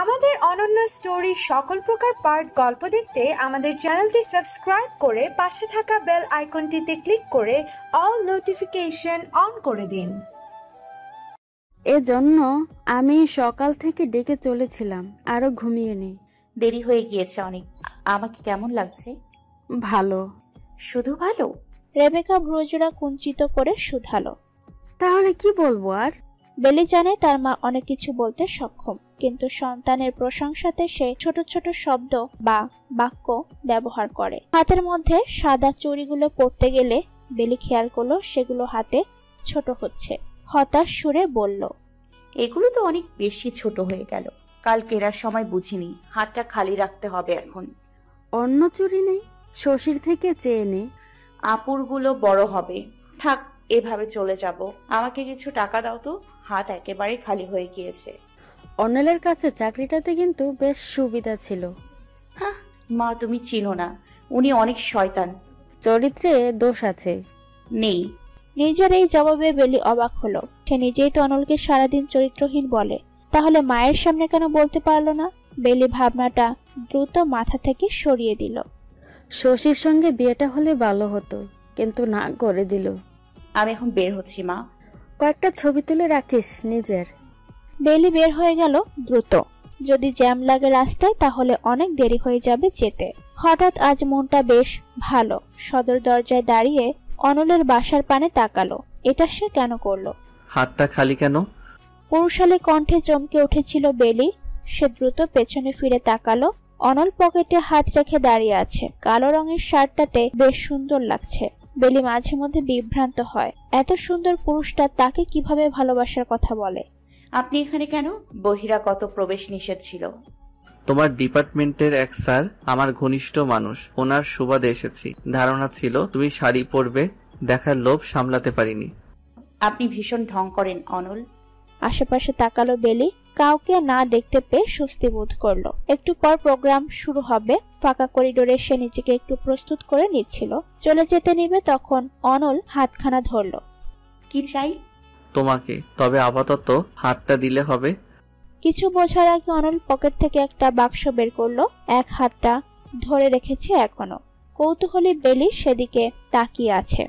আমাদের অনন্য স্টোরি সকল প্রকার পার্ট গল্প দেখতে আমাদের চ্যানেলটি সাবস্ক্রাইব করে পাশে থাকা বেল আইকনটিতে ক্লিক করে অল নোটিফিকেশন অন করে দিন। এজন্য আমি সকাল থেকে ডেকে চলেছিলাম, আরো ঘুমিয়ে নেই। দেরি হয়ে গিয়েছে অনেক। আমাকে কেমন লাগছে? ভালো। শুধু ভালো? রেবেকা ভ্রুজোড়া কুঞ্চিত করে শুধালো। তাহলে কি বলবো আর? বেলি জানে তার মা অনেক কিছু বলতে সক্ষম, কিন্তু সন্তানের প্রশংসাতে সে ছোট ছোট শব্দ বা বাক্য ব্যবহার করে। হাতের মধ্যে সাদা চুড়িগুলো পরতে গেলে বেলি খেয়াল করলো সেগুলো হাতে ছোট হচ্ছে। হতাশ সুরে বলল, এগুলো তো অনেক বেশি ছোট হয়ে গেল। কাল কেনার সময় বুঝিনি, হাতটা খালি রাখতে হবে এখন। অন্য চুড়ি নেই? শশীর থেকে চেয়ে নে। আপুরগুলো বড় হবে। থাক, এভাবে চলে যাব। আমাকে কিছু টাকা দাও তো, হাত একেবারে খালি হয়ে গিয়েছে। অনিলের কাছে চাকরিটাতে কিন্তু বেশ সুবিধা ছিল। হ্যাঁ মা, তুমি চিনো না, উনি অনেক শয়তান। চরিত্রে দোষ আছে। নেই। নিজের এই জবাবে বেলি অবাক হলো। সে নিজেই তো অনলকে সারাদিন চরিত্রহীন বলে, তাহলে মায়ের সামনে কেন বলতে পারলো না? বেলি ভাবনাটা দ্রুত মাথা থেকে সরিয়ে দিল। শশীর সঙ্গে বিয়েটা হলে ভালো হতো, কিন্তু না করে দিল। আমি এখন বের হচ্ছি মা। কয়েকটা ছবি তুলে রাখিস নিজের। বেলি বের হয়ে গেল দ্রুত। যদি জ্যাম লাগে রাস্তায় তাহলে অনেক দেরি হয়ে যাবে যেতে। হঠাৎ আজ মনটা বেশ ভালো। সদর দরজায় দাঁড়িয়ে অনলের বাসার পানে তাকালো। এটা সে কেন করলো? হাতটা খালি কেন? পুরুষালী কণ্ঠে চমকে উঠেছিল বেলি। সে দ্রুত পেছনে ফিরে তাকালো। অনল পকেটে হাত রেখে দাঁড়িয়ে আছে। কালো রঙের শার্টটাতে বেশ সুন্দর লাগছে। বেলি মাঝে মধ্যে বিভ্রান্ত হয়, এত সুন্দর পুরুষটা তাকে কিভাবে ভালোবাসার কথা বলে। আপনি এখানে কেন? বহিরাগত প্রবেশ নিষেধ ছিল। তোমার ডিপার্টমেন্টের এক স্যার আমার ঘনিষ্ঠ মানুষ, ওনার সুবাদে এসেছি। ধারণা ছিল তুমি শাড়ি পরবে, দেখার লোভ সামলাতে পারিনি। আপনি ভীষণ ঢং করেন অনল। আশেপাশে তাকালো বেলি। কাউকে না দেখতে পেয়ে স্বস্তি বোধ করলো। একটু পর প্রোগ্রাম শুরু হবে। ফাঁকা করিডোরে সে নিজেকে একটু প্রস্তুত করে নিচ্ছিল। চলে যেতে নিবে তখন অনল হাতখানা ধরলো। কি চাই? তোমাকে। তবে আপাতত হাতটা দিলে হবে। কিছু বোঝার আগে অনল পকেট থেকে একটা বাক্স বের করলো। এক হাতটা ধরে রেখেছে এখনো। কৌতূহলী বেলি সেদিকে তাকিয়ে আছে।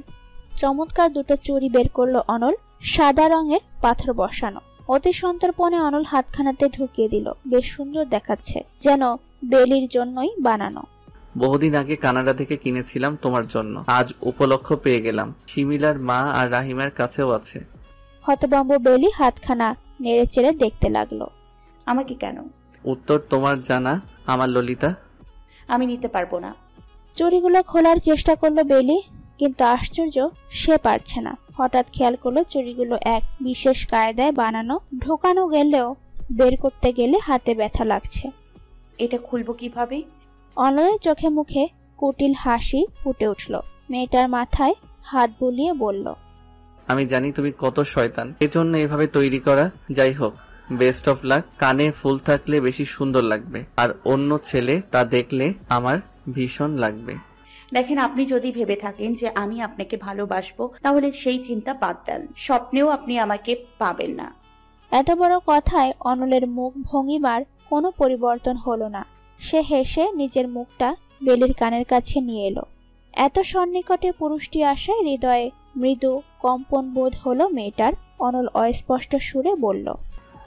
চমৎকার দুটো চুড়ি বের করলো অনল, সাদা রঙের পাথর বসানো। অতি সন্তর্পণে অনল হাতখানাতে ঢুকিয়ে দিল। বেশ সুন্দর দেখাচ্ছে, যেন বেলির জন্যই বানানো। বহুদিন আগে কানাডা থেকে কিনেছিলাম তোমার জন্য, আজ উপলক্ষ পেয়ে গেলাম। শিমিলার মা আর রাহিমার কাছেও আছে। হতভম্ব বেলি হাতখানা নেড়ে চেড়ে দেখতে লাগলো। আমাকে কেন? উত্তর তোমার জানা, আমার ললিতা। আমি নিতে পারবো না। চুড়িগুলো খোলার চেষ্টা করলো বেলি, কিন্তু আশ্চর্য, সে পারছে না। হঠাৎ খেয়াল করলো চুড়িগুলো এক বিশেষ কায়দায় বানানো। ঢোকানো গেলেও বের করতে গেলে হাতে ব্যথা লাগছে। এটা খুলবো কিভাবে? অনলের চোখে মুখে কুটিল হাসি ফুটে উঠল। মেয়েটার মাথায় হাত বুলিয়ে বলল, আমি জানি তুমি কত শয়তান, এজন্য এভাবে তৈরি করা। যাই হোক, বেস্ট অফ লাক। কানে ফুল থাকলে বেশি সুন্দর লাগবে, আর অন্য ছেলে তা দেখলে আমার ভীষণ লাগবে। দেখেন, আপনি যদি ভেবে থাকেন যে আমি আপনাকে ভালোবাসবো, তাহলে সেই চিন্তা বাদ দেন। স্বপ্নেও আপনি আমাকে পাবেন না। এত বড় কথায় অনলের মুখ ভঙ্গিমার কোনো পরিবর্তন হলো না। সে হেসে নিজের মুখটা বেলির কানের কাছে নিয়ে এলো। এত সন্নিকটে পুরুষটি আসায় হৃদয়ে মৃদু কম্পন বোধ হলো মেয়েটার। অনল অস্পষ্ট সুরে বলল,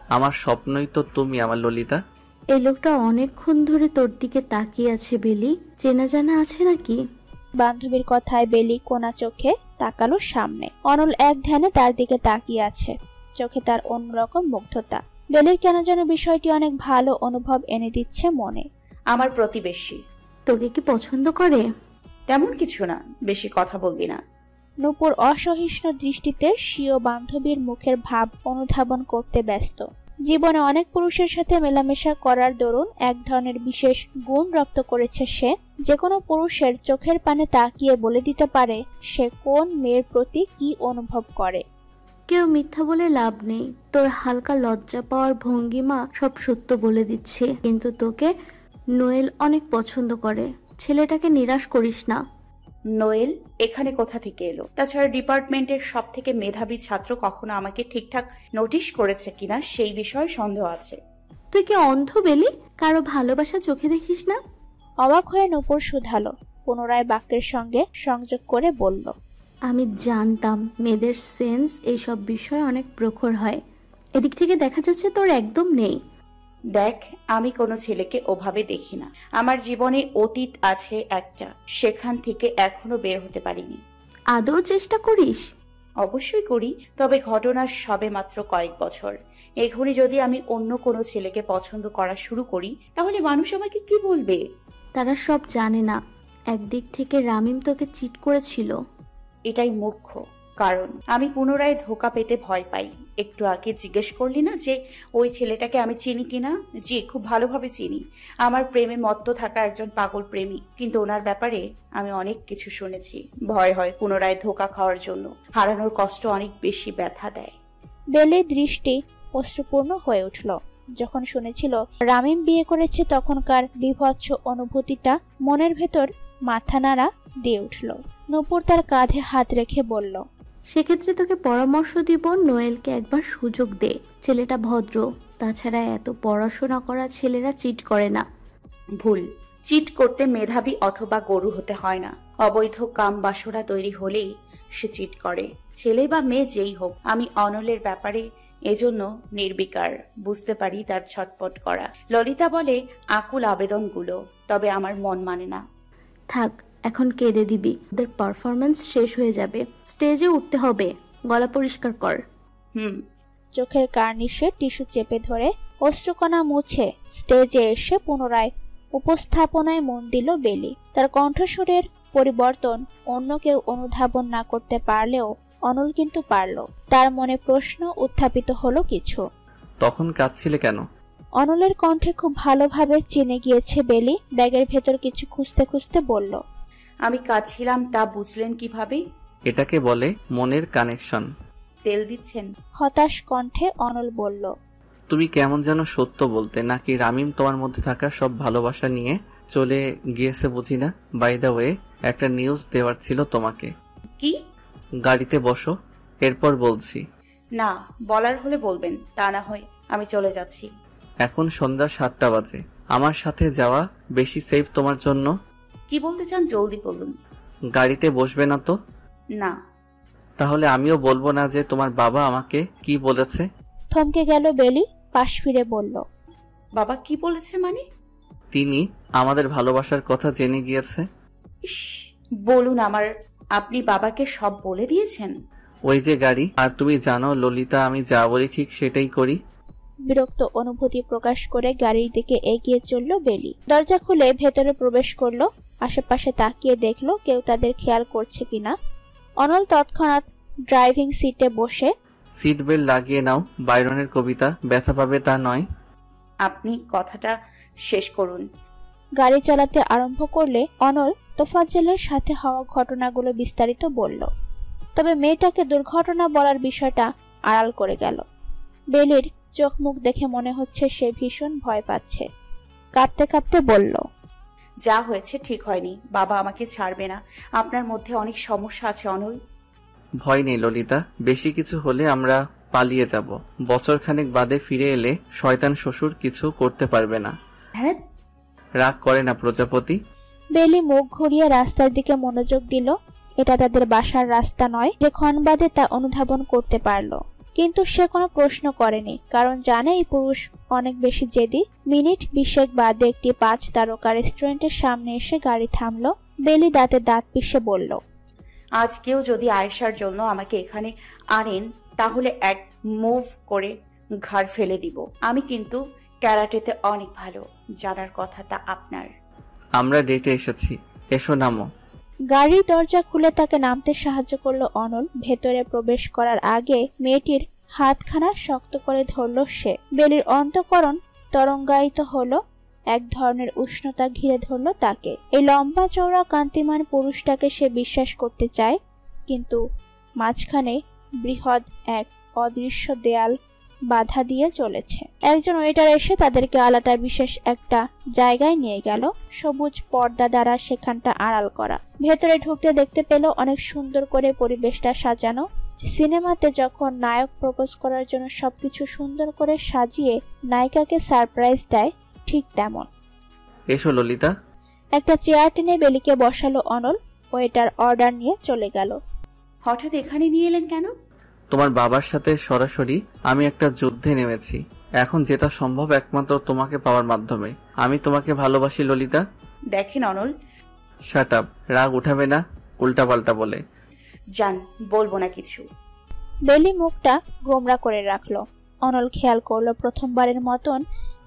আমার স্বপ্নই তো তুমি, আমার ললিতা। এই লোকটা অনেকক্ষণ ধরে তোর দিকে তাকিয়ে আছে বেলি, চেনা জানা আছে নাকি? বান্ধবীর কথায় বেলি কোনা চোখে তাকালো সামনে। অনল এক ধ্যানে তার দিকে তাকিয়ে আছে, চোখে তার অন্যরকম মুগ্ধতা। বেলির কেন যেন বিষয়টি অনেক ভালো অনুভব এনে দিচ্ছে মনে। আমার প্রতিবেশী। তোকে কি পছন্দ করে? তেমন কিছু না, বেশি কথা বলবি না। নূপুর অসহিষ্ণু দৃষ্টিতে স্বীয় বান্ধবীর মুখের ভাব অনুধাবন করতে ব্যস্ত। জীবনে অনেক পুরুষের সাথে মেলামেশা করার দরুন এক ধরনের বিশেষ গুণ রপ্ত করেছে সে। যে কোনো পুরুষের চোখের পানে তাকিয়ে বলে দিতে পারে সে কোন মেয়ের প্রতি কি অনুভব করে। কেউ মিথ্যা বলে লাভ নেই। তোর হালকা লজ্জা পাওয়ার ভঙ্গিমা সব সত্য বলে দিচ্ছে। কিন্তু তোকে নোয়েল অনেক পছন্দ করে। ছেলেটাকে নিরাশ করিস না। নোয়েল এখানে কোথা থেকে এলো? তাছাড়া ডিপার্টমেন্টের সব থেকে মেধাবী ছাত্র কখনো আমাকে ঠিকঠাক নোটিশ করেছে কিনা সেই বিষয়ে সন্দেহ আছে। তুই কি অন্ধ বেলি? কারো ভালোবাসা চোখে দেখিস না? অবাক হয়ে নূপুর শুধালো, পুনরায় বাক্যের সঙ্গে সংযোগ করে বলল, আমি জানতাম মেয়েদের সেন্স এইসব বিষয়ে অনেক প্রখর হয়। এদিক থেকে দেখা যাচ্ছে তোর একদম নেই। দেখ, আমি কোনো ছেলেকে ওভাবে দেখি না। আমার জীবনে অতীত আছে একটা, সেখান থেকে এখনো বের হতে পারিনি। আদৌ চেষ্টা করিস? অবশ্যই করি, তবে ঘটনা সবে মাত্র কয়েক বছর। এখনই যদি আমি অন্য কোনো ছেলেকে পছন্দ করা শুরু করি তাহলে মানুষ আমাকে কি বলবে? তারা সব জানে না একদিক থেকে রামিম তোকে চিট করেছিল। এটাই মুখ্য কারণ। আমি পুনরায় ধোকা পেতে ভয় পাই। একটু আগে জিজ্ঞেস করলি না যে ওই ছেলেটাকে আমি চিনি কিনা? জি, খুব ভালোভাবে চিনি। আমার প্রেমে মত্ত থাকা একজন পাগল প্রেমিক, কিন্তু ওনার ব্যাপারে আমি অনেক কিছু শুনেছি। ভয় হয় পুনরায় ধোকা খাওয়ার জন্য। হারানোর কষ্ট অনেক বেশি ব্যথা দেয়। বেলির দৃষ্টি অশ্রুপূর্ণ হয়ে উঠল। যখন শুনেছিল রামিম বিয়ে করেছে তখনকার বিভৎস অনুভূতিটা মনের ভেতর মাথা নাড়া দিয়ে উঠল। নূপুর তার কাঁধে হাত রেখে বলল, সেক্ষেত্রে তোকে পরামর্শ দিব, নোয়েলকে একবার সুযোগ দে। ছেলেটা ভদ্র, তাছাড়া এত পড়াশোনা করা ছেলেরা চিট করে না। ভুল। চিট করতে মেধাবী অথবা গরু হতে হয় না। অবৈধ কাম বাসনা তৈরি হলেই সে চিট করে, ছেলে বা মেয়ে যেই হোক। আমি অনলের ব্যাপারে এজন্য নির্বিকার। বুঝতে পারি তার ছটপট করা। ললিতা বলে আকুল আবেদনগুলো, তবে আমার মন মানে না। থাক, এখন কেঁদে দিবি। ওদের পারফরমেন্স শেষ হয়ে যাবে, স্টেজে উঠতে হবে। গলা পরিষ্কার কর। চোখের কার্নিশে টিস্যু চেপে ধরে অশ্রুকণা মুছে স্টেজে এসে পুনরায় উপস্থাপনায় মন দিল বেলি। তার কণ্ঠস্বরের পরিবর্তন অন্য কেউ অনুধাবন না করতে পারলেও অনল কিন্তু পারল। তার মনে প্রশ্ন উত্থাপিত হলো কিছু। তখন কাঁদছিলে কেন? অনলের কণ্ঠে খুব ভালোভাবে চিনে গিয়েছে বেলি। ব্যাগের ভেতর কিছু খুঁজতে খুঁজতে বলল, আমি কাঁদছিলাম তা বুঝলেন কিভাবে? এটাকে বলে মনের কানেকশন। তেল দিচ্ছেন? হতাশ কণ্ঠে অনল বলল, তুমি কেমন যেন সত্য বলতে, নাকি রামিম তোমার মধ্যে থাকা সব ভালোবাসা নিয়ে চলে গিয়েছে বুঝি না? বাই দ্য ওয়ে, একটা নিউজ দেওয়ার ছিল তোমাকে। কি? গাড়িতে বসো, এরপর বলছি। না, বলার হলে বলবেন, তা না হয় আমি চলে যাচ্ছি। এখন সন্ধ্যা 7টা বাজে। আমার সাথে যাওয়া বেশি সেফ তোমার জন্য। কি বলতে চান জলদি বলুন। গাড়িতে বসবে না তো? না। তাহলে আমিও বলবো না যে তোমার বাবা আমাকে কি বলেছে। থমকে গেল বেলি, পাশ ফিরে বলল, বাবা কি বলেছে মানে? তিনি আমাদের ভালোবাসার কথা জেনে গিয়েছে। ইস, বলুন আপনি বাবাকে সব বলে দিয়েছেন? ওই যে গাড়ি। আর তুমি জানো ললিতা, আমি যা বলি ঠিক সেটাই করি। বিরক্ত অনুভূতি প্রকাশ করে গাড়ির দিকে এগিয়ে চলল বেলি। দরজা খুলে ভেতরে প্রবেশ করলো। আশেপাশে তাকিয়ে দেখলো কেউ তাদের খেয়াল করছে কিনা। অনল তৎক্ষণাৎ ড্রাইভিং সিটে বসে, সিট বেল্ট লাগিয়ে নাও। বাইরনের কবিতা, ব্যথা পাবে তা নয়। আপনি কথাটা শেষ করুন। গাড়ি চালাতে আরম্ভ করলে অনল তোফাজ্জলের সাথে হওয়া ঘটনাগুলো বিস্তারিত বলল। তবে মেয়েটাকে দুর্ঘটনা বলার বিষয়টা আড়াল করে গেল। বেলির চোখ মুখ দেখে মনে হচ্ছে সে ভীষণ ভয় পাচ্ছে। কাঁপতে কাঁপতে বলল, যা হয়েছে ঠিক হয়নি। বাবা আমাকে ছাড়বে না। আপনার মধ্যে অনেক সমস্যা আছে অনল। ভয় নেই ললিতা, বেশি কিছু হলে আমরা পালিয়ে যাব। বছরখানেক বাদে ফিরে এলে শয়তান শ্বশুর কিছু করতে পারবে না। হ্যাঁ? রাগ করে না প্রজাপতি। বেলি মুখ ঘুরিয়ে রাস্তার দিকে মনোযোগ দিল। এটা তাদের বাসার রাস্তা নয় যে ক্ষণ বাদে তা অনুধাবন করতে পারল। কিন্তু সে কোনো প্রশ্ন করেনি, কারণ জানে এই পুরুষ অনেক বেশি জেদি। মিনিট 20 বাদে একটি 5 তারকা রেস্টুরেন্টের সামনে এসে গাড়ি থামলো। বেলি দাঁতে দাঁত পিষে বলল, আজ কেউ যদি আয়েশার জন্য আমাকে এখানে আনেন তাহলে এক মুভ করে ঘাড় ফেলে দিব। আমি কিন্তু ক্যারাটেতে অনেক ভালো। জানার কথা তা আপনার। আমরা ডেটে এসেছি, এসো নামো। গাড়ির দরজা খুলে তাকে নামতে সাহায্য করলো অনল। ভেতরে প্রবেশ করার আগে মেয়েটির হাতখানা শক্ত করে ধরল সে। বেলির অন্তঃকরণ তরঙ্গায়িত হলো, এক ধরনের উষ্ণতা ঘিরে ধরল তাকে। এই লম্বা চওড়া কান্তিমান পুরুষটাকে সে বিশ্বাস করতে চায়, কিন্তু মাঝখানে বৃহৎ এক অদৃশ্য দেয়াল বাধা দিয়ে চলেছে। একজন ওয়েটার এসে তাদেরকে আলাদা বিশেষ একটা জায়গায় নিয়ে গেল, সবুজ পর্দা দ্বারা সেখানটা আড়াল করা। ভেতরে ঢুকতে দেখতে পেল অনেক সুন্দর করে পরিবেশটা সাজানো। সিনেমাতে যখন নায়ক প্রপোজ করার জন্য সবকিছু সুন্দর করে সাজিয়ে নায়িকাকে সারপ্রাইজ দেয়, ঠিক তেমন। এসো ললিতা। একটা চেয়ার টেনে বেলিকে বসালো অনল। ওয়েটার অর্ডার নিয়ে চলে গেল। হঠাৎ এখানে নিয়ে এলেন কেন? তোমার বাবার সাথে সরাসরি আমি একটা যুদ্ধে নেমেছি। এখন যেটা সম্ভব একমাত্র তোমাকে পাওয়ার মাধ্যমে। আমি তোমাকে ভালোবাসি ললিতা। দেখেন অনল, শাট আপ। রাগ উঠাবে না উল্টাপাল্টা বলে। যান, বলবো না কিছু। বেলি মুখটা গোমরা করে রাখলো। অনল খেয়াল করলো প্রথমবারের মতন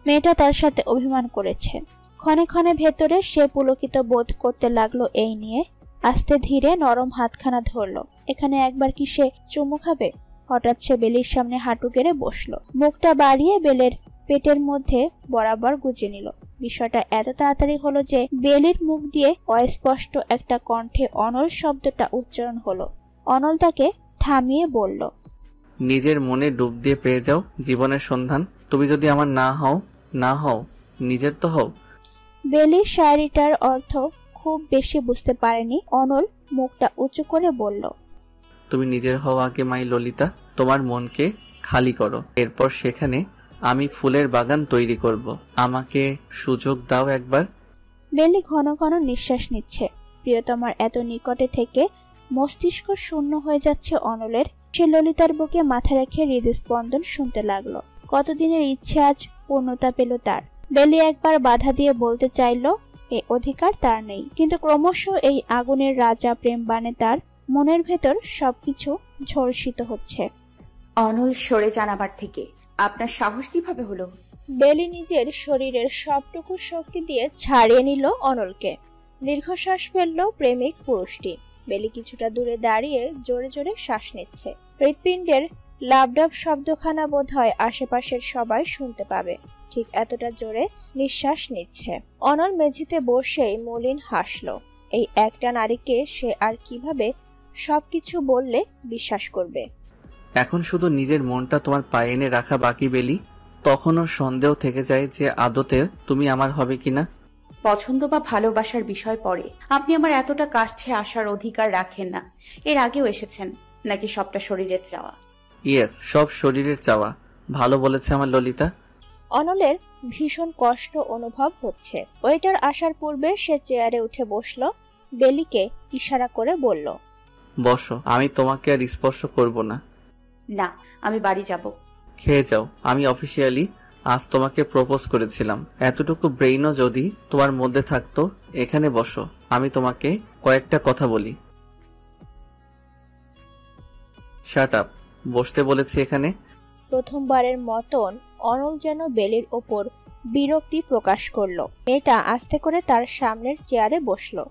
মেয়েটা তার সাথে অভিমান করেছে। ক্ষণে ক্ষণে ভেতরে সে পুলকিত বোধ করতে লাগলো এই নিয়ে। আস্তে ধীরে নরম হাতখানা ধরলো। এখানে একবার কি সে চুমু খাবে? হঠাৎ সে বেলির সামনে হাঁটু গেড়ে বসলো, মুখটা বাড়িয়ে বেলের পেটের মধ্যে বরাবর গুজে নিল। বিষয়টা এত তাড়াতাড়ি হলো যে বেলির মুখ দিয়ে অস্পষ্ট একটা কণ্ঠে অনল শব্দটা উচ্চারণ হলো। অনল তাকে থামিয়ে বলল, নিজের মনে ডুব দিয়ে পেয়ে যাও জীবনের সন্ধান। তুমি যদি আমার না হও নিজের তো হও। বেলি শাড়িটার অর্থ খুব বেশি বুঝতে পারেনি। অনল মুখটা উঁচু করে বলল, তুমি নিজের হও আগে মাই ললিতা। তোমার মনকে খালি করো, এরপর সেখানে আমি ফুলের বাগান তৈরি করব। আমাকে সুযোগ দাও একবার। বেলি ঘন ঘন নিঃশ্বাস নিচ্ছে। প্রিয়তমার এত নিকটে থেকে মস্তিষ্ক শূন্য হয়ে যাচ্ছে অনলের। সে ললিতার বুকে মাথা রেখে হৃদস্পন্দন শুনতে লাগলো। কতদিনের ইচ্ছে আজ পূর্ণতা পেল তার। বেলি একবার বাধা দিয়ে বলতে চাইল এ অধিকার তার নেই, কিন্তু ক্রমশ এই আগুনের রাজা প্রেম বানে তার মনের ভেতর সবকিছু ঝলসিত হচ্ছে। অনল, সরে যান আমার থেকে। আপনার সাহস কিভাবে হলো? বেলি নিজের শরীরের সবটুকু শক্তি দিয়ে ছাড়িয়ে নিল অনলকে। দীর্ঘশ্বাস ফেললো প্রেমিক পুরুষটি। বেলি কিছুটা দূরে দাঁড়িয়ে জোরে জোরে শ্বাস নিচ্ছে। হৃৎপিণ্ডের লাবডাব শব্দখানা বোধ হয় আশেপাশের সবাই শুনতে পাবে, ঠিক এতটা জোরে নিঃশ্বাস নিচ্ছে। অনল মেঝেতে বসেই মলিন হাসলো। এই একটা নারীকে সে আর কিভাবে সবকিছু বললে বিশ্বাস করবে? এখন শুধু নিজের মনটা তোমার পায়ে এনে রাখা বাকি বেলি। তখনও সন্দেহ থেকে যায় যে আদতে তুমি আমার হবে কিনা। পছন্দ বা ভালোবাসার বিষয় পরে আপনি আমার এতটা কাছে আসার অধিকার রাখেন না। এর আগেও এসেছেন নাকি সবটা শরীরের চাওয়া? ইয়েস, সব শরীরের চাওয়া। ভালো বলেছে আমার ললিতা। অনলের ভীষণ কষ্ট অনুভব হচ্ছে। ওয়েটার আসার পূর্বে সে চেয়ারে উঠে বসলো। বেলিকে ইশারা করে বলল, বসো, আমি তোমাকে আর স্পর্শ করব না। না, আমি বাড়ি যাব। খেয়ে যাও। আমি অফিসিয়ালি আজ তোমাকে প্রপোজ করেছিলাম। এতটুকু ব্রেইনও যদি তোমার মধ্যে থাকতো। এখানে বসো, আমি তোমাকে কয়েকটা কথা বলি। Shut up. বসতে বলেছি এখানে। প্রথমবারের মতন অনল যেন বেলির ওপর বিরক্তি প্রকাশ করলো। মেয়েটা আস্তে করে তার সামনের চেয়ারে বসলো।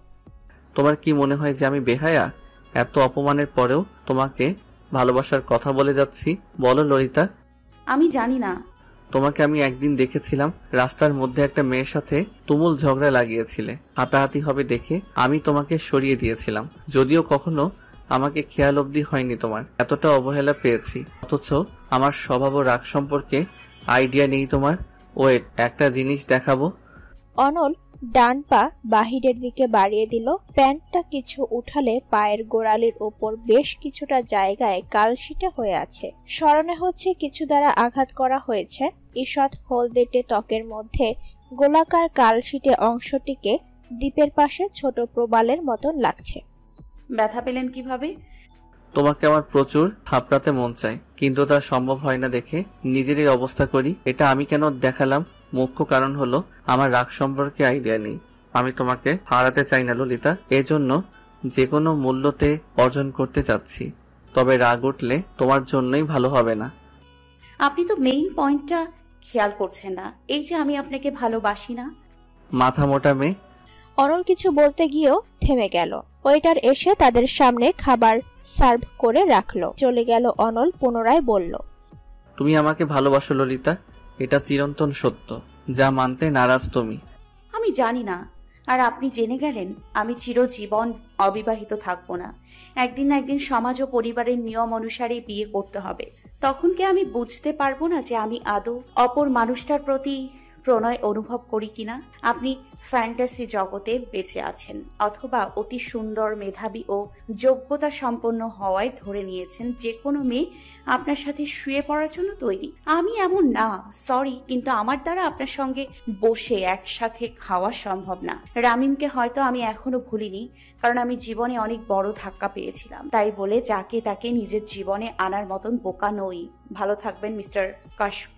তোমার কি মনে হয় যে আমি বেহায়া? এত অপমানের পরেও তোমাকে ভালোবাসার কথা বলে যাচ্ছি। বলো ললিতা। আমি জানি না। তোমাকে আমি একদিন দেখেছিলাম রাস্তার মধ্যে একটা মেয়ের সাথে তুমুল ঝগড়া লাগিয়েছিলে। হাতাহাতি হবে দেখে আমি তোমাকে সরিয়ে দিয়েছিলাম। যদিও কখনো আমাকে খেয়াল অবধি হয়নি তোমার। এতটা অবহেলা পেয়েছি, অথচ আমার স্বভাব ও রাগ সম্পর্কে আইডিয়া নেই তোমার। ওয়েট, একটা জিনিস দেখাবো। অনল ডান পা বাহিরের দিকে বাড়িয়ে দিল। প্যান্টটা কিছু উঠালে পায়ের গোড়ালির ওপর বেশ কিছুটা জায়গায় কালশিটে হয়ে আছে। স্মরণে হচ্ছে কিছু দ্বারা আঘাত করা হয়েছে। ঈষৎ হলদেটে ত্বকের মধ্যে গোলাকার কালশিটে অংশটিকে দ্বীপের পাশে ছোট প্রবালের মতন লাগছে। ব্যথা পেলেন কিভাবে? তোমাকে আমার প্রচুর থাপড়াতে মন চায়, কিন্তু তা সম্ভব হয় না দেখে নিজেরই অবস্থা করি। এটা আমি কেন দেখালাম? মুখ্য কারণ হলো আমার রাগ সম্পর্কে আইডিয়া নেই। আমি তোমাকে হারাতে চাই না ললিতা, এজন্য যে কোনো মূল্যতে অর্জন করতে চাচ্ছি। তবে রাগ উঠলে তোমার জন্যই ভালো হবে না। আপনি তো মেইন পয়েন্টটা খেয়াল করছেন না। এই যে আমি আপনাকে ভালোবাসি না। মাথা মোটা মেয়ে। অনল কিছু বলতে গিয়েও থেমে গেল। ওয়েটার এসে তাদের সামনে খাবার সার্ভ করে রাখলো। চলে গেল অনল পুনরায় বলল, তুমি আমাকে ভালোবাসো ললিতা, এটা চিরন্তন সত্য, যা মানতে নারাজ তুমি। আমি জানি না, আর আপনি জেনে গেলেন আমি চিরজীবন অবিবাহিত থাকবো না। একদিন না একদিন সমাজ ও পরিবারের নিয়ম অনুসারে বিয়ে করতে হবে। তখন কি আমি বুঝতে পারবো না যে আমি আদৌ অপর মানুষটার প্রতি প্রণয় অনুভব করি কিনা? আপনি ফ্যান্টাসি জগতে বেঁচে আছেন, অথবা অতি সুন্দর, মেধাবী ও যোগ্যতা সম্পন্ন হওয়ায় ধরে নিয়েছেন যে কোনো মেয়ে আপনার সাথে শুয়ে পড়ার জন্য তৈরি। আমি এমন না, সরি, কিন্তু আমার দ্বারা আপনার সঙ্গে বসে একসাথে খাওয়া সম্ভব না। রামিমকে হয়তো আমি এখনো ভুলিনি, কারণ আমি জীবনে অনেক বড় ধাক্কা পেয়েছিলাম। তাই বলে যাকে তাকে নিজের জীবনে আনার মতন বোকা নই। ভালো থাকবেন মিস্টার কাশফ।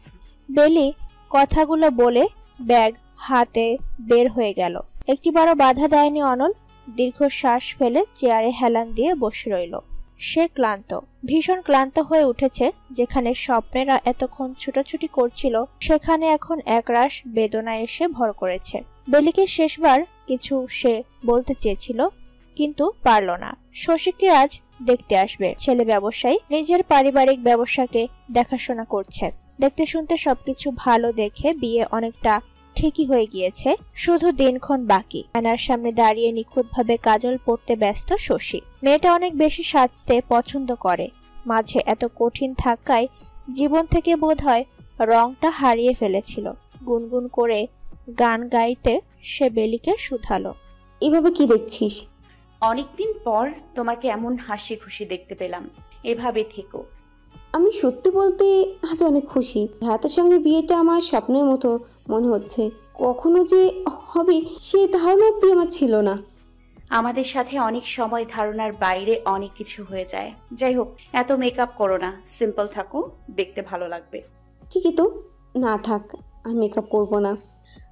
বেলি কথাগুলো বলে ব্যাগ হাতে বের হয়ে গেল। একটিবারও বাধা দেয়নি অনল। দীর্ঘশ্বাস ফেলে চেয়ারে হেলান দিয়ে বসে রইল। সে ক্লান্ত, ভীষণ ক্লান্ত হয়ে উঠেছে। যেখানে স্বপ্নেরা এতক্ষণ ছুটোছুটি করছিল, সেখানে এখন একরাশ বেদনা এসে ভর করেছে। বেলিকে শেষবার কিছু সে বলতে চেয়েছিল, কিন্তু পারল না। শশীকে আজ দেখতে আসবে। ছেলে ব্যবসায়ী, নিজের পারিবারিক ব্যবসাকে দেখাশোনা করছে। দেখতে শুনতে সবকিছু ভালো দেখে বিয়ে অনেকটা ঠিকই হয়ে গিয়েছে, শুধু দিনক্ষণ বাকি। আয়নার সামনে দাঁড়িয়ে নিখুঁতভাবে কাজল পড়তে ব্যস্ত শশী। মেয়েটা অনেক বেশি সাজতে পছন্দ করে। মাঝে এত কঠিন ধাক্কায় জীবন থেকে বোধহয় রংটা হারিয়ে ফেলেছিল। গুনগুন করে গান গাইতে সে বেলিকে শুধালো, এভাবে কি দেখছিস? অনেকদিন পর তোমাকে এমন হাসি খুশি দেখতে পেলাম, এভাবে থেকো। আমি সত্যি বলতে আজ অনেক খুশি। রাতের সঙ্গে বিয়েটা আমার স্বপ্নের মতো মনে হচ্ছে। কখনো যে হবে সে ধারণা অব্দি আমার ছিল না। আমাদের সাথে অনেক সময় ধারণার বাইরে অনেক কিছু হয়ে যায়। যাই হোক, এত মেকআপ করো না, সিম্পল থাকো, দেখতে ভালো লাগবে। ঠিকই তো, না থাক, আর মেকআপ করবো না।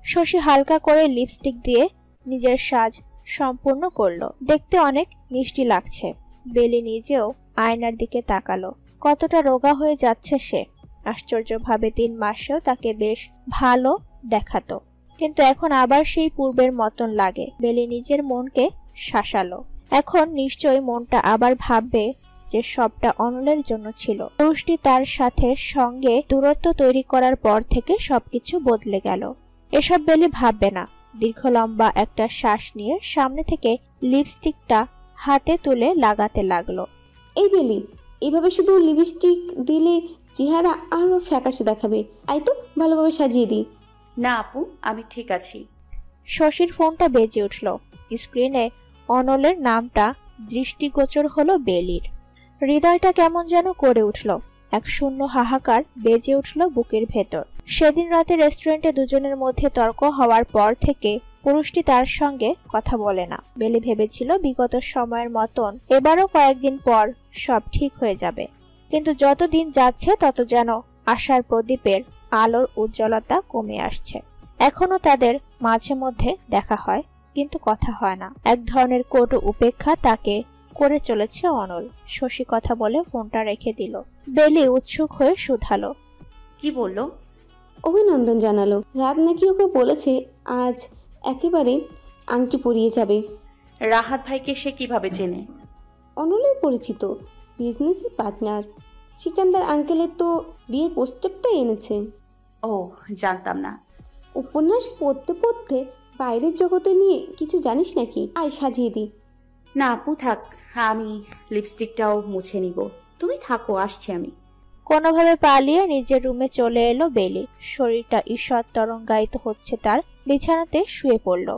শশী হালকা করে লিপস্টিক দিয়ে নিজের সাজ সম্পূর্ণ করলো। দেখতে অনেক মিষ্টি লাগছে। বেলি নিজেও আয়নার দিকে তাকালো। কতটা রোগা হয়ে যাচ্ছে সে। আশ্চর্যভাবে 3 মাসেও তাকে বেশ ভালো দেখাতো, কিন্তু এখন আবার সেই পূর্বের মতন লাগে। বেলি নিজের মনকে শাসালো। এখন নিশ্চয়ই মনটা আবার ভাববে যে সবটা অনলের জন্য ছিল। পুরুষটি তার সাথে সঙ্গে দূরত্ব তৈরি করার পর থেকে সবকিছু বদলে গেল। এসব বেলি ভাববে না। দীর্ঘ লম্বা একটা শ্বাস নিয়ে সামনে থেকে লিপস্টিকটা হাতে তুলে লাগাতে লাগলো। এই বেলি, এইভাবে শুধু লিপস্টিক দিলে চেহারা আরো ফ্যাকাশে দেখাবে। আই তো ভালোভাবে সাজিয়ে দিই। না আপু, আমি ঠিক আছি। শশীর ফোনটা বেজে উঠল। স্ক্রিনে অনলের নামটা দৃষ্টিগোচর হলো বেলির। হৃদয়টা কেমন যেন করে উঠল। এক শূন্য হাহাকার বেজে উঠল বুকের ভেতর। সেদিন রাতে রেস্টুরেন্টে দুজনের মধ্যে তর্ক হওয়ার পর থেকে পুরুষটি তার সঙ্গে কথা বলে না। বেলি ভেবেছিল বিগত সময়ের মতন এবারও কয়েকদিন পর সব ঠিক হয়ে যাবে, কিন্তু যত দিন যাচ্ছে তত যেন আশার প্রদীপের আলোর উজ্জ্বলতা কমে আসছে। এখনো তাদের মাঝে মধ্যে দেখা হয়, কিন্তু কথা হয় না। এক ধরনের কটু উপেক্ষা তাকে করে চলেছে অনল। শশী কথা বলে ফোনটা রেখে দিল। বেলি উৎসুক হয়ে শুধালো, কি বললো? অভিনন্দন জানালো। রাত নাকি ওকে বলেছে আজ একেবারে আংটি পরিয়ে যাবে। রাহাত ভাইকে সে কিভাবে চেনে? অনলের পরিচিত, বিজনেস পার্টনার। সিকান্দার আঙ্কেলের তো বিয়ের প্রস্তাবটাই এনেছে। ও, জানতাম না। উপন্যাস পড়তে পড়তে বাইরের জগতে নিয়ে কিছু জানিস নাকি? আয় সাজিয়ে দি। না আপু থাক, আমি লিপস্টিকটাও মুছে নিব। তুমি থাকো, আসছি আমি। কোনোভাবে পালিয়ে নিজের রুমে চলে এলো বেলি। শরীরটা ঈষৎ তরঙ্গায়িত হচ্ছে তার। বিছানাতে শুয়ে পড়ল,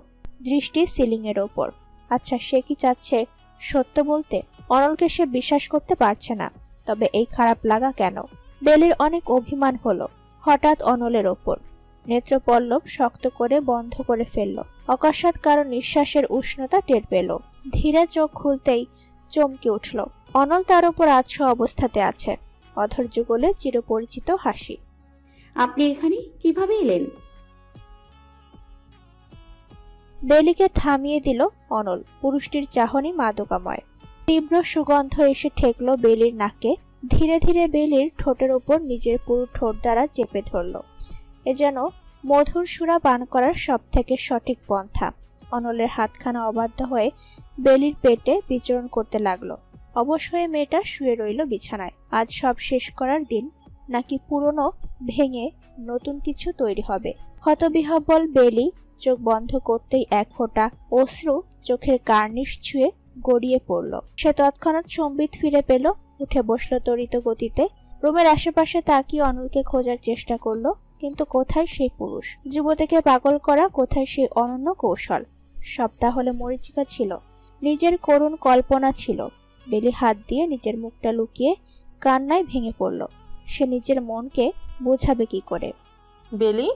দৃষ্টি সিলিং এর ওপর। আচ্ছা, সে কি চাচ্ছে সত্য বলতে? অনলকে সে বিশ্বাস করতে পারছে না। তবে এই খারাপ লাগা কেন? বেলির অনেক অভিমান হলো হঠাৎ অনলের ওপর। নেত্রপল্লব শক্ত করে বন্ধ করে ফেলল। অকস্মাৎ কারো নিঃশ্বাসের উষ্ণতা টের পেল। ধীরে চোখ খুলতেই চমকে উঠল। অনল তার উপর আচ্ছ অবস্থাতে আছে। অধর যুগলে চিরপরিচিত হাসি। আপনি এখানে কিভাবে এলেন? বেলিকে থামিয়ে দিল অনল। পুরুষটির চাহনি মাদকাময়। তীব্র সুগন্ধ এসে ঠেকল বেলির নাকে। ধীরে ধীরে বেলির ঠোঁটের উপর নিজের পুরো ঠোঁট দ্বারা চেপে ধরল। এ যেন মধুর সুরা পান করার সব থেকে সঠিক পন্থা। অনলের হাতখানা অবাধ্য হয়ে বেলির পেটে বিচরণ করতে লাগলো। অবশ্যই মেয়েটা শুয়ে রইল বিছানায়। আজ সব শেষ করার দিন, নাকি পুরনো ভেঙে নতুন কিছু তৈরি হবে? হতবিহ্বল বেলি চোখ বন্ধ করতেই এক ফোঁটা অশ্রু চোখের কার্নিশ ছুঁয়ে গড়িয়ে পড়ল। সে তৎক্ষণাৎ সম্বিত ফিরে পেল। উঠে বসলো তড়িৎ গতিতে। রুমের আশেপাশে তাকিয়ে অনলকে খোঁজার চেষ্টা করলো, কিন্তু কোথায় সেই পুরুষ যুবতীকে পাগল করা, কোথায় সেই অনন্য কৌশল? সব তাহলে মরীচিকা ছিল, নিজের করুণ কল্পনা ছিল। বেলি হাত দিয়ে নিজের মুখটা লুকিয়ে কান্নায় ভেঙে পড়ল। সে নিজের মনকে বোঝাবে কি করে? বেলি?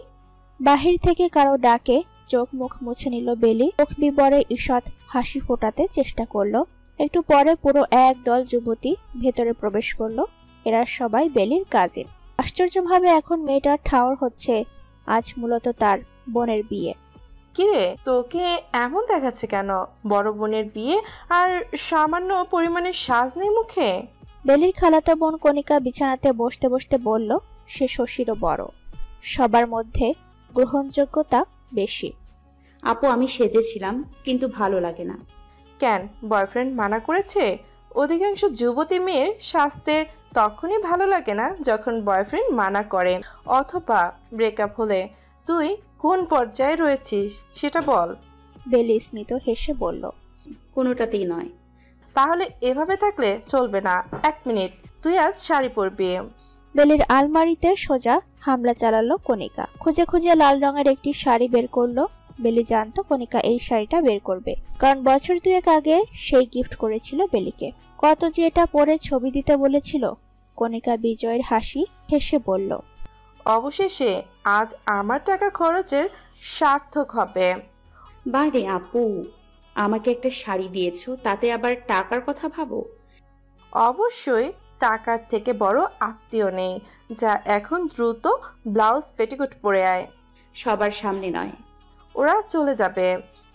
বাহির থেকে কারো ডাকে চোখ মুখ মুছে নিল বেলি। মুখ বিবরে ঈষৎ হাসি ফোটাতে চেষ্টা করলো। একটু পরে পুরো একদল যুবতী ভেতরে প্রবেশ করলো। এরা সবাই বেলির কাজিন। আশ্চর্যভাবে এখন মেয়েটার ঠাওর হচ্ছে আজ মূলত তার বোনের বিয়ে। কিরে, তোকে এমন দেখাচ্ছে কেন? বড় বোনের বিয়ে আর সামান্য পরিমাণের সাজ নেই মুখে? বেলির খালাতো বোন কণিকা বিছানাতে বসতে বসতে বলল, সে শশীরও বড়, সবার মধ্যে গ্রহণযোগ্যতা বেশি। আপু, আমি সেজেছিলাম, কিন্তু ভালো লাগে না। কেন, বয়ফ্রেন্ড মানা করেছে? অধিকাংশ যুবতী মেয়ের সাজতে তখনই ভালো লাগে না যখন বয়ফ্রেন্ড মানা করে অথবা ব্রেকআপ হলে। তুই কোন পর্যায়ে রয়েছিস সেটা বল। বেলি স্মিত হেসে বলল, কোনোটাতেই নয়। তাহলে এভাবে থাকলে চলবে না। 1 মিনিট, তুই আজ শাড়ি পরবি। বেলির আলমারিতে সোজা হামলা চালালো কণিকা। খুঁজে খুঁজে লাল রঙের একটি শাড়ি বের করলো। বেলি জানতো কণিকা এই শাড়িটা বের করবে, কারণ বছর 2 আগে সেই গিফট করেছিল বেলিকে। কত যে এটা পরে ছবি দিতে বলেছিল। কণিকা বিজয়ের হাসি হেসে বলল, অবশেষে আজ আমার টাকা খরচের সার্থক হবে। বারে আপু, আমাকে একটা শাড়ি দিয়েছো, তাতে আবার টাকার কথা ভাবো? অবশ্যই, টাকার থেকে বড় আত্মীয় নেই। যা এখন দ্রুত ব্লাউজ পেটিকোট পরে আয়। সবার সামনে নয়। ওরা চলে যাবে।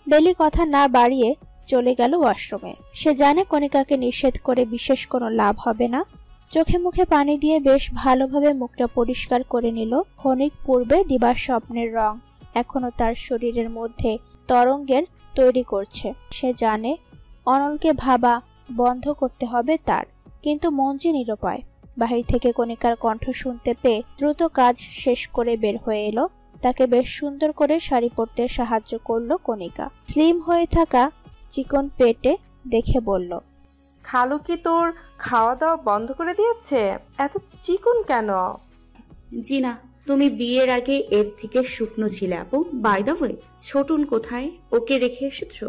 বেলি কথা না বাড়িয়ে চলে গেল ওয়াশরুমে। সে জানে কণিকাকে নিষেধ করে বিশেষ কোনো লাভ হবে না। চোখে মুখে পানি দিয়ে বেশ ভালোভাবে মুখটা পরিষ্কার করে নিল। ক্ষণিক পূর্বে দিবার স্বপ্নের রং এখনো তার শরীরের মধ্যে তরঙ্গের তৈরি করছে। সে জানে অনলকে ভাবা বন্ধ করতে হবে তার, কিন্তু মন যে নিরুপায়। বাহির থেকে কণিকার কণ্ঠ শুনতে পেয়ে দ্রুত কাজ শেষ করে বের হয়ে এলো। তাকে বেশ সুন্দর করে শাড়ি পরতে সাহায্য করলো কণিকা। স্লিম হয়ে থাকা চিকন পেটে দেখে বলল, খালু কি তোর খাওয়া দাওয়া বন্ধ করে দিয়েছে? এত চিকন কেন? জি না, তুমি বিয়ের আগে এর থেকে শুকনো ছিলে আপু। বাই দ্য ওয়ে, ছোটুন কোথায়? ওকে রেখে এসেছো?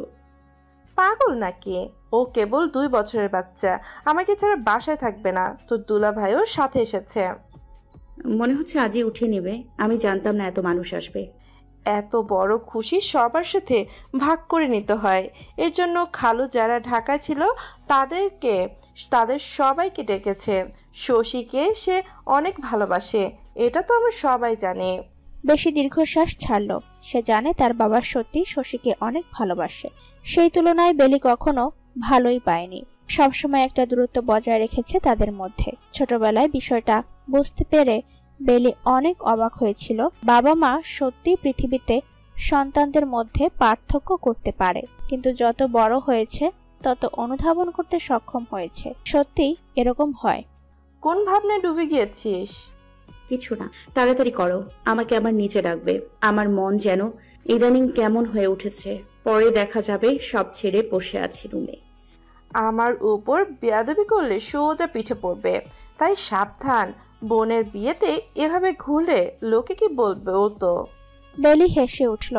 পাগল নাকি? ও কেবল 2 বছরের বাচ্চা, আমাকে ছাড়া বাসায় থাকবে না। তোর দুলা ভাইও সাথে এসেছে। মনে হচ্ছে আজই উঠে নেবে। আমি জানতাম না এত মানুষ আসবে। এত বড় খুশি সবার সাথে ভাগ করে নিতে হয়। এর জন্য খালু যারা ঢাকায় ছিল তাদের সবাইকে ডেকেছে। শশীকে সে অনেক ভালোবাসে, এটা তো আমরা সবাই জানি। বেশি দীর্ঘশ্বাস ছাড়ল। সে জানে তার বাবা সত্যি শশীকে অনেক ভালোবাসে। সেই তুলনায় বেলি কখনো ভালোই পায়নি। সবসময় একটা দূরত্ব বজায় রেখেছে তাদের মধ্যে। ছোটবেলায় বিষয়টা বুঝতে পেরে বেলি অনেক অবাক হয়েছিল। বাবা মা সত্যি পৃথিবীতে সন্তানদের মধ্যে পার্থক্য করতে পারে, কিন্তু যত বড় হয়েছে তত অনুধাবন করতে সক্ষম হয়েছে সত্যি এরকম হয়। কোন ভাবনায় ডুবে গিয়েছিস? কিছু না, তাড়াতাড়ি করো, আমাকে আবার নিচে ডাকবে। আমার মন যেন ইদানিং কেমন হয়ে উঠেছে। পরে দেখা যাবে সব ছেড়ে বসে আছি রুমে। আমার উপর বেয়াদবি করলে সোজা পিঠে পড়বে, তাই সাবধান। বোনের বিয়েতে এভাবে ঘুরে লোকে কি বলবে? ও তো। বেলি হেসে উঠল।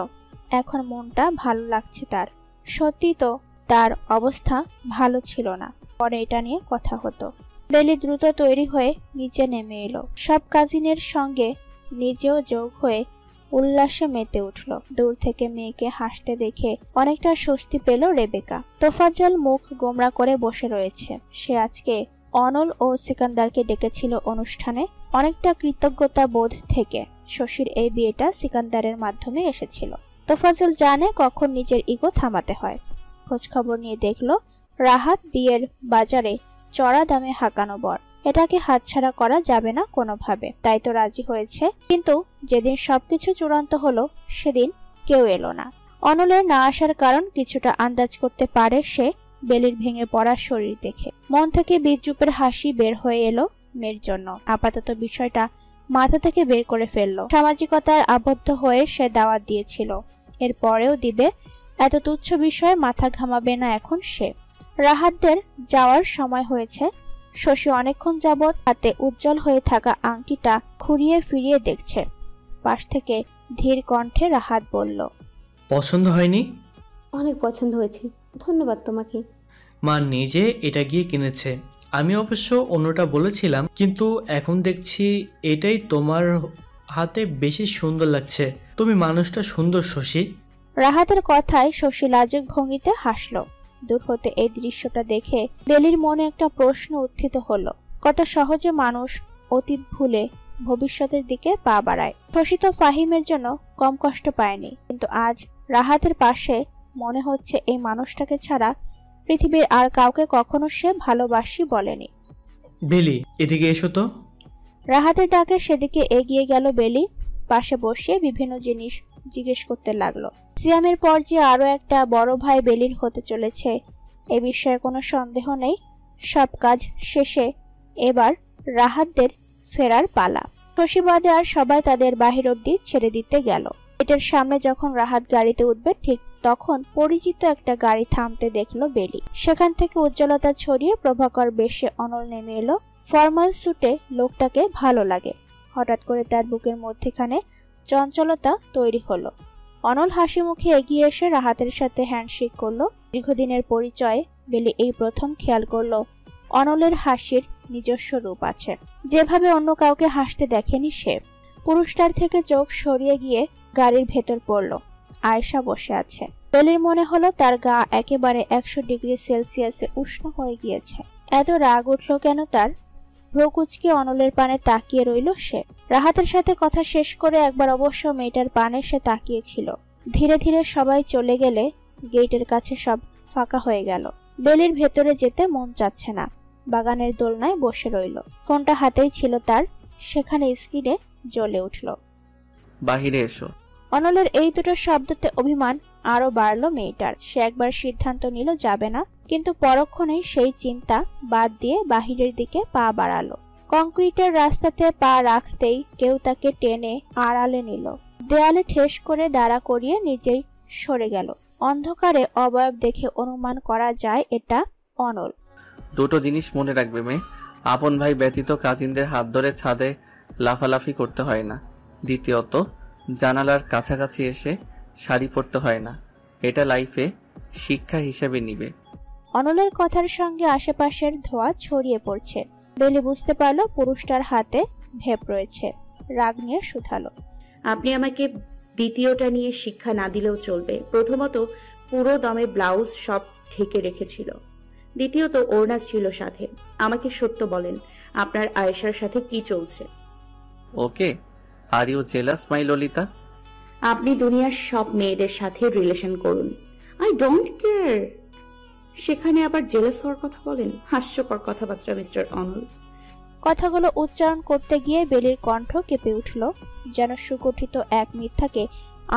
এখন মনটা ভালো লাগছে তার। সত্যি তো তার অবস্থা ভালো ছিল না, পরে এটা নিয়ে কথা হতো। বেলি দ্রুত তৈরি হয়ে নিচে নেমে এলো। সব কাজিনের সঙ্গে নিজেও যোগ হয়ে উল্লাসে মেতে উঠল। দূর থেকে মেয়েকে হাসতে দেখে অনেকটা স্বস্তি পেল রেবেকা। তোফাজ্জল মুখ গোমড়া করে বসে রয়েছে। সে আজকে অনল ও সিকান্দারকে ডেকেছিল অনুষ্ঠানে, অনেকটা কৃতজ্ঞতা বোধ থেকে। শশীর এই বিয়েটা সিকান্দারের মাধ্যমে এসেছিল। তোফাজ্জল জানে কখন নিজের ইগো থামাতে হয়। খোঁজ খবর নিয়ে দেখলো রাহাত বিয়ের বাজারে চড়া দামে হাঁকানো বর। এটাকে হাতছাড়া করা যাবে না কোনোভাবে, তাই তো রাজি হয়েছে। কিন্তু যেদিন সবকিছু চূড়ান্ত হলো সেদিন কেউ এলো না। অনলের না আসার কারণ কিছুটা আন্দাজ করতে পারে সে বেলির ভেঙে পড়া শরীর দেখে। মন থেকে বিদ্রুপের হাসি বের হয়ে এলো মেয়ের জন্য। আপাতত বিষয়টা মাথা থেকে বের করে ফেললো। সামাজিকতার আবদ্ধ হয়ে সে দাওয়াত দিয়েছিল, এর পরেও দিবে। এত তুচ্ছ বিষয়ে মাথা ঘামাবে না এখন সে। রাহাতদের যাওয়ার সময় হয়েছে, শশী অনেকক্ষণ যাবৎ হাতে উজ্জ্বল হয়ে থাকা আংটিটা ঘুরিয়ে ফিরিয়ে দেখছে। পাশ থেকে ধীর কণ্ঠে রাহাত বলল, পছন্দ হয়নি? অনেক পছন্দ হয়েছে, ধন্যবাদ তোমাকে। মা নিজে এটা গিয়ে কিনেছে। আমি অবশ্য অন্যটা বলেছিলাম, কিন্তু এখন দেখছি এটাই তোমার হাতে বেশি সুন্দর লাগছে। তুমি মানুষটা সুন্দর শশী। রাহাতের কথায় শশী লাজুক ভঙ্গিতে হাসল। দূর হতে এই দৃশ্যটা দেখে বেলির মনে একটা প্রশ্ন উত্থিত হলো, কত সহজে মানুষ অতীত ভুলে ভবিষ্যতের দিকে পা বাড়ায়। শশী তো ফাহিমের জন্য কম কষ্ট পায়নি, কিন্তু আজ রাহাতের পাশে মনে হচ্ছে এই মানুষটাকে ছাড়া পৃথিবীর আর কাউকে কখনো সে ভালোবাসি বলেনি। বেলি, এদিকে এসো তো। রাহাতের ডাকে সেদিকে এগিয়ে গেল বেলি। পাশে বসিয়ে বিভিন্ন জিনিস জিজ্ঞেস করতে লাগলো। সিয়ামের পর যে আরো একটা বড় ভাই বেলির হতে চলেছে এ বিষয়ে কোনো সন্দেহ নেই। সব কাজ শেষে এবার রাহাতদের ফেরার পালা। শশীবাদে আর সবাই তাদের বাহির অব্দি ছেড়ে দিতে গেল। এটার সামনে যখন রাহাত গাড়িতে উঠবে ঠিক তখন পরিচিত একটা গাড়ি থামতে দেখলো বেলি। সেখান থেকে উজ্জ্বলতা ছড়িয়ে প্রভাকর বেশে অনল নেমে এলো। ফর্মাল স্যুটে লোকটাকে ভালো লাগে। হঠাৎ করে তার বুকের মধ্যেখানে চঞ্চলতা তৈরি হলো। অনল হাসি মুখে এগিয়ে এসে রাহাতের সাথে হ্যান্ডশেক করলো। দীর্ঘদিনের পরিচয়ে বেলি এই প্রথম খেয়াল করলো অনলের হাসির নিজস্ব রূপ আছে, যেভাবে অন্য কাউকে হাসতে দেখেনি সে। পুরুষটার থেকে চোখ সরিয়ে গিয়ে গাড়ির ভেতর পড়লো। আয়েশা বসে আছে। বেলির মনে হলো তার গা একেবারে 100 ডিগ্রি সেলসিয়াসে উষ্ণ হয়ে গিয়েছে। এত রাগ উঠলো কেন তার? ভ্রুকুচকে অনলের পানে তাকিয়ে রইল সে। রাহাতের সাথে কথা শেষ করে একবার অবশ্য মেয়েটার পানে সে তাকিয়েছিল। ধীরে ধীরে সবাই চলে গেলে গেটের কাছে সব ফাঁকা হয়ে গেল। বেলির ভেতরে যেতে মন চাচ্ছে না। বাগানের দোলনায় বসে রইল। ফোনটা হাতেই ছিল তার। সেখানে স্ক্রিনে জ্বলে উঠল, বাহিরে এসো। অনলের এই দুটো শব্দতে অভিমান আরো বাড়লো মেয়েটার। সে একবার সিদ্ধান্ত নিল যাবে না, কিন্তু পরক্ষণেই সেই চিন্তা বাদ দিয়ে বাহিরের দিকে পা বাড়ালো। কংক্রিটের রাস্তাতে পা রাখতেই কেউ তাকে টেনে আড়ালে নিল। দেয়ালে ঠেস করে দাঁড়া করিয়ে নিজেই সরে গেল। অন্ধকারে অবয়ব দেখে অনুমান করা যায় এটা অনল। দুটো জিনিস মনে রাখবে মেয়ে, আপন ভাই ব্যতীত কাজিনদের হাত ধরে ছাদে লাফালাফি করতে হয় না। দ্বিতীয়ত, জানালার কাছাকাছি এসে শাড়ি পরতে হয় না। এটা লাইফে শিক্ষা হিসেবে নিবে। অনলের কথার সঙ্গে আশেপাশের ধোঁয়া ছড়িয়ে পড়ছে। বেলি বুঝতে পারলো পুরুষটার হাতে ভেপ রয়েছে। রাগ নিয়ে শুধালো, আপনি আমাকে দ্বিতীয়টা নিয়ে শিক্ষা না দিলেও চলবে। প্রথমত, পুরো দমে ব্লাউজ সব ঢেকে রেখেছিল। দ্বিতীয়ত, ওড়না ছিল সাথে। আমাকে সত্য বলেন, আপনার আয়েশার সাথে কি চলছে? ওকে, আর ইউ জেলাস মাই ললিতা? আপনি দুনিয়ার সব মেয়েদের সাথে রিলেশন করুন, আই ডোন্ট কেয়ার। সেখানে আবার জেলাস হওয়ার কথা বলেন? হাস্যকর কথাবার্তা মিস্টার অনল। কথাগুলো উচ্চারণ করতে গিয়ে বেলির কণ্ঠ কেঁপে উঠল, যেন সুগঠিত এক মিথ্যাকে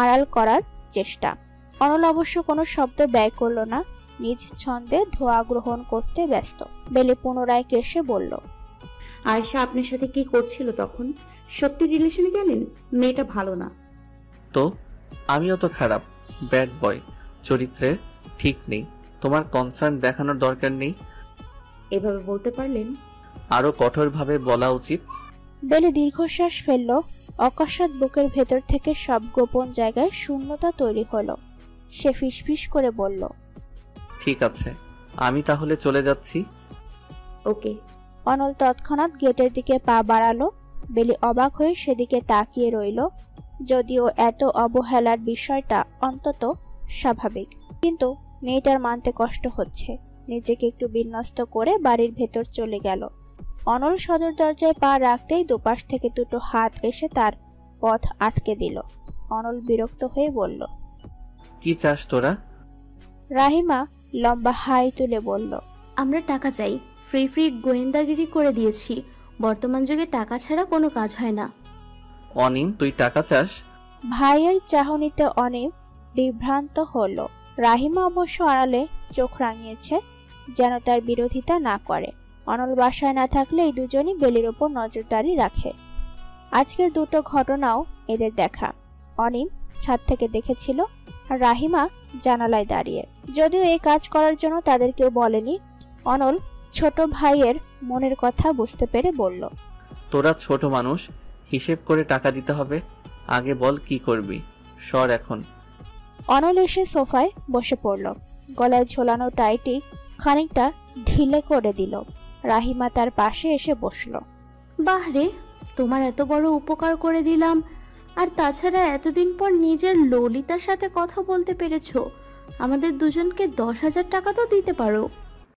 আড়াল করার চেষ্টা। অনল অবশ্য কোনো শব্দ ব্যয় করল না, নিজ ছন্দে ধোঁয়া গ্রহণ করতে ব্যস্ত। বেলি পুনরায় কেসে বলল, আয়েশা আপনার সাথে কি করছিল তখন? সত্যি রিলেশনে গেলেন? মেয়েটা ভালো না তো? আমিও তো খারাপ, ব্যাড বয়, চরিত্রে ঠিক নেই। তোমার কনসার্ন দেখানোর দরকার নেই। এভাবে বলতে পারলেন? আরো কঠোরভাবে বলা উচিত। বেলি দীর্ঘশ্বাস ফেলল। অকস্মাৎ বুকের ভেতর থেকে সব গোপন জায়গায় শূন্যতা তৈরি হলো। সে ফিসফিস করে বলল, ঠিক আছে, আমি তাহলে চলে যাচ্ছি। ওকে। অনল তৎক্ষণাৎ গেটের দিকে পা বাড়ালো। বেলি অবাক হয়ে সেদিকে তাকিয়ে রইল। যদিও এত অবহেলার বিষয়টা অন্তত স্বাভাবিক, কিন্তু মেয়েটার মানতে কষ্ট হচ্ছে। নিজেকে একটু বিন্যস্ত করে বাড়ির ভেতর চলে গেল। অনল সদর দরজায় পা রাখতেই দুপাশ থেকে দুটো হাত এসে তার পথ আটকে দিল। অনল বিরক্ত হয়ে বলল, কি চাস তোরা? রাহিমা লম্বা হাই তুলে বলল, আমরা টাকা চাই। ফ্রি ফ্রি গোয়েন্দাগিরি করে দিয়েছি। বর্তমান যুগে টাকা ছাড়া কোনো কাজ হয় না। অনিম, তুই টাকা চাস? ভাইয়ের চাহনিতে অনিম বিভ্রান্ত হলো। রাহিমা অবশ্য আড়ালে চোখ রাঙিয়েছে, যেন তার বিরোধিতা না করে। অনল বাসায় না থাকলে এই দুজনই বেলির ওপর নজরদারি রাখে। আজকের দুটো ঘটনাও এদের দেখা। অনিম ছাদ থেকে দেখেছিল, আর রাহিমা জানালায় দাঁড়িয়ে। যদিও এই কাজ করার জন্য তাদের কেউ বলেনি, অনল ছোট ভাইয়ের মনের কথা বুঝতে পেরে বলল, তোরা ছোট মানুষ, হিসেব করে টাকা দিতে হবে। আগে বল কি করবি, সর এখন। অনল এসে সোফায় বসে পড়ল। গলায় ঝোলানো টাইটি খানিকটা ঢিলে করে দিল। রাহিমা তার পাশে এসে বসলো। বাহ রে, তোমার এত বড় উপকার করে দিলাম, আর তাছাড়া এতদিন পর নিজের ললিতার সাথে কথা বলতে পেরেছো। আমাদের দুজনকে 10,000 টাকা তো দিতে পারো।